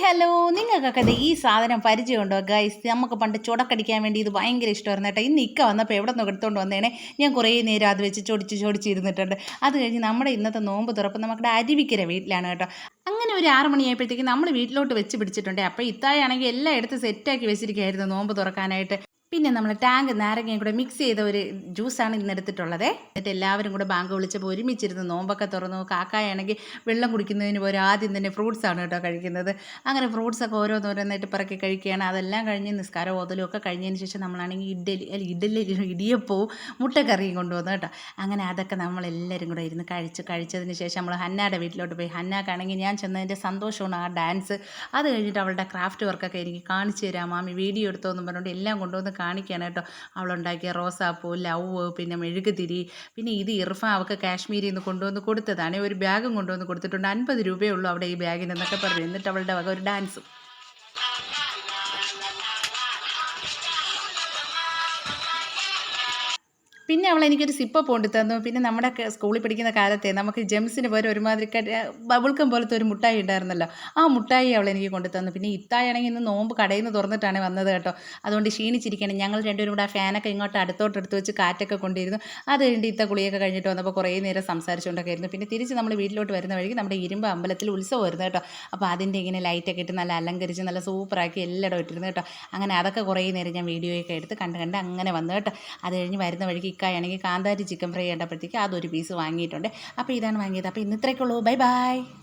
Hello, നിങ്ങൾക്കൊക്കെ ഈ സാധനം പരിചയമുണ്ടോ ഗൈസ്? നമുക്ക് പണ്ട് ചുടക്കടിക്കാൻ വേണ്ടി ഇത് ഭയങ്കര ഇഷ്ടമായിരുന്നു കേട്ടോ. ഇന്ന് ഇക്ക വന്നപ്പോൾ എവിടെ നിന്ന് എടുത്തുകൊണ്ട് വന്നേനെ ഞാൻ കുറേ നേരം അത് വെച്ച് ചൊടിച്ചിരുന്നിട്ടുണ്ട്. അത് കഴിഞ്ഞ് നമ്മുടെ ഇന്നത്തെ നോമ്പ് തുറപ്പ് നമ്മുടെ അരുവിക്കര വീട്ടിലാണ് കേട്ടോ. അങ്ങനെ ഒരു 6 മണിയായപ്പോഴത്തേക്ക് നമ്മൾ വീട്ടിലോട്ട് വെച്ച് പിടിച്ചിട്ടുണ്ട്. അപ്പോൾ ഇത്തായാണെങ്കിൽ എല്ലാം എടുത്ത് സെറ്റാക്കി വെച്ചിരിക്കുകയായിരുന്നു നോമ്പ് തുറക്കാനായിട്ട്. പിന്നെ നമ്മൾ ടാങ്ക് നാരങ്ങയും കൂടെ മിക്സ് ചെയ്ത ഒരു ജ്യൂസാണ് ഇന്ന് എടുത്തിട്ടുള്ളത്. എന്നിട്ട് എല്ലാവരും കൂടെ ബാങ്ക് വിളിച്ചപ്പോൾ ഒരുമിച്ചിരുന്ന് നോമ്പൊക്കെ തുറന്നു. കാക്കായാണെങ്കിൽ വെള്ളം കുടിക്കുന്നതിന് പോലെ ആദ്യം തന്നെ ഫ്രൂട്ട്സാണ് കേട്ടോ കഴിക്കുന്നത്. അങ്ങനെ ഫ്രൂട്ട്സൊക്കെ ഓരോന്നോരോന്നായിട്ട് പിറക്കി കഴിക്കുകയാണ്. അതെല്ലാം കഴിഞ്ഞ് നിസ്കാരം ഓതലും ഒക്കെ കഴിഞ്ഞതിന് ശേഷം നമ്മളാണെങ്കിൽ ഇടിയപ്പവും മുട്ടക്കറിയും കൊണ്ടുവന്നു കേട്ടോ. അങ്ങനെ അതൊക്കെ നമ്മളെല്ലാവരും കൂടെ ഇരുന്ന് കഴിച്ചതിന് ശേഷം നമ്മൾ ഹന്നായുടെ വീട്ടിലോട്ട് പോയി. ഹന്നാക്കാണെങ്കിൽ ഞാൻ ചെന്നതിൻ്റെ സന്തോഷമാണ് ആ ഡാൻസ്. അത് കഴിഞ്ഞിട്ട് അവളുടെ ക്രാഫ്റ്റ് വർക്കൊക്കെ എനിക്ക് കാണിച്ചു തരാം മാമി, വീഡിയോ എടുത്തോന്നും പറഞ്ഞുകൊണ്ട് എല്ലാം കൊണ്ടുവന്ന് കാണിക്കുകയാണ് കേട്ടോ. അവളുണ്ടാക്കിയ റോസാപ്പൂ, ലവ്, പിന്നെ മെഴുകുതിരി, പിന്നെ ഇത് ഇർഫാൻ അവൾക്ക് കാശ്മീരിൽ നിന്ന് കൊണ്ടുവന്ന് കൊടുത്തതാണ്. ഒരു ബാഗും കൊണ്ടുവന്ന് കൊടുത്തിട്ടുണ്ട്. 50 രൂപയേ ഉള്ളൂ അവിടെ ഈ ബാഗിനെന്നൊക്കെ പറഞ്ഞു. എന്നിട്ട് അവളുടെ വക ഒരു ഡാൻസും. പിന്നെ അവൾ എനിക്കൊരു സിപ്പപ്പ് കൊണ്ട് തന്നു. പിന്നെ നമ്മുടെ സ്കൂളിൽ പഠിക്കുന്ന കാലത്തെ നമുക്ക് ജെംസിന് പോലെ ഒരുമാതിരി ബബിൾക്കം പോലത്തെ ഒരു മുട്ടായി ഉണ്ടായിരുന്നല്ലോ, ആ മുട്ടായി അവൾ എനിക്ക് കൊണ്ടു തന്നു. പിന്നെ ഇത്തായാണെങ്കിൽ ഇന്ന് നോമ്പ് കടയിൽ നിന്ന് തുറന്നിട്ടാണ് വന്നത് കേട്ടോ. അതുകൊണ്ട് ക്ഷീണിച്ചിരിക്കുകയാണ്. ഞങ്ങൾ രണ്ടുപേരും കൂടെ ആ ഫാനൊക്കെ ഇങ്ങോട്ട് അടുത്തോട്ടെടുത്ത് വെച്ച് കാറ്റൊക്കെ കൊണ്ടിരുന്നു. അത് കഴിഞ്ഞിട്ട് ഇത്ത കുളിയൊക്കെ കഴിഞ്ഞിട്ട് വന്നപ്പോൾ കുറേ നേരം സംസാരിച്ചുകൊണ്ടൊക്കെ ആയിരുന്നു. പിന്നെ തിരിച്ച് നമ്മൾ വീട്ടിലോട്ട് വരുന്ന വഴിക്ക് നമ്മുടെ ഇരുമ്പ് അമ്പലത്തിൽ ഉത്സവം വരുന്നു കേട്ടോ. അപ്പോൾ അതിൻ്റെ ഇങ്ങനെ ലൈറ്റൊക്കെ ഇട്ട് നല്ല അലങ്കരിച്ച് നല്ല സൂപ്പറാക്കി എല്ലായിടും ഇട്ടിരുന്നു കേട്ടോ. അങ്ങനെ അതൊക്കെ കുറേ നേരം ഞാൻ വീഡിയോയൊക്കെ എടുത്ത് കണ്ട് അങ്ങനെ വന്നു കേട്ടോ. അത് കഴിഞ്ഞ് വരുന്ന വഴിക്ക് ഇക്കായാണെങ്കിൽ കാന്താരി ചിക്കൻ ഫ്രൈ കണ്ടപ്പോഴത്തേക്ക് അതൊരു പീസ് വാങ്ങിയിട്ടുണ്ട്. അപ്പോൾ ഇതാണ് വാങ്ങിയത്. അപ്പോൾ ഇന്ന് ഇത്രയൊക്കെ ഉള്ളൂ. Bye bye.